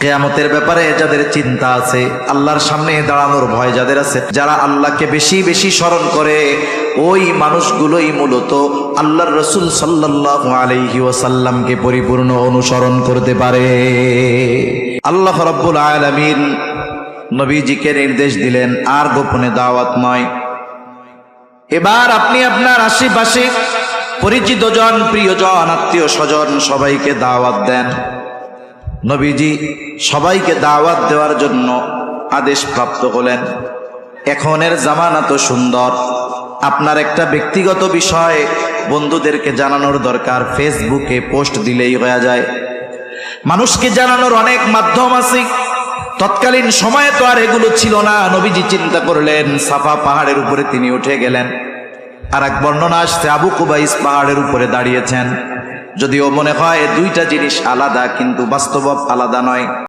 কিয়ামতের ব্যাপারে যাদের চিন্তা আছে, আল্লাহর সামনে দাঁড়ানোর ভয় যাদের আছে, যারা আল্লাহকে বেশি বেশি স্মরণ করে, ওই মানুষগুলোই মূলত আল্লাহর রাসূল সাল্লাল্লাহু আলাইহি ওয়াসাল্লামকে পরিপূর্ণ অনুসরণ করতে পারে। আল্লাহ রাব্বুল আলামিন নবীজিকে নির্দেশ দিলেন, আর গোপনে দাওয়াত নয়। এবার আপনি আপনার আশেপাশে পরিচিত জন, প্রিয়জন, আত্মীয় স্বজন সবাইকে দাওয়াত দেন। নবীজি সবাইকে দাওয়াত দেওয়ার জন্য আদেশ প্রাপ্ত হলেন। এখনের জামানা তো সুন্দর, আপনার একটা ব্যক্তিগত বিষয় বন্ধুদেরকে জানানোর দরকার, ফেসবুকে পোস্ট দিলেই হয়ে যায়। মানুষকে জানানোর অনেক মাধ্যম আছে। তৎকালীন সময়ে তো আর এগুলো ছিল না। নবীজি চিন্তা করলেন, সাফা পাহাড়ের উপরে তিনি উঠে গেলেন। আর এক বর্ণনা আসছে আবু কুবাইস পাহাড়ের উপরে দাঁড়িয়েছেন। যদিও মনে হয় দুইটা জিনিস আলাদা, কিন্তু বাস্তব আলাদা নয়।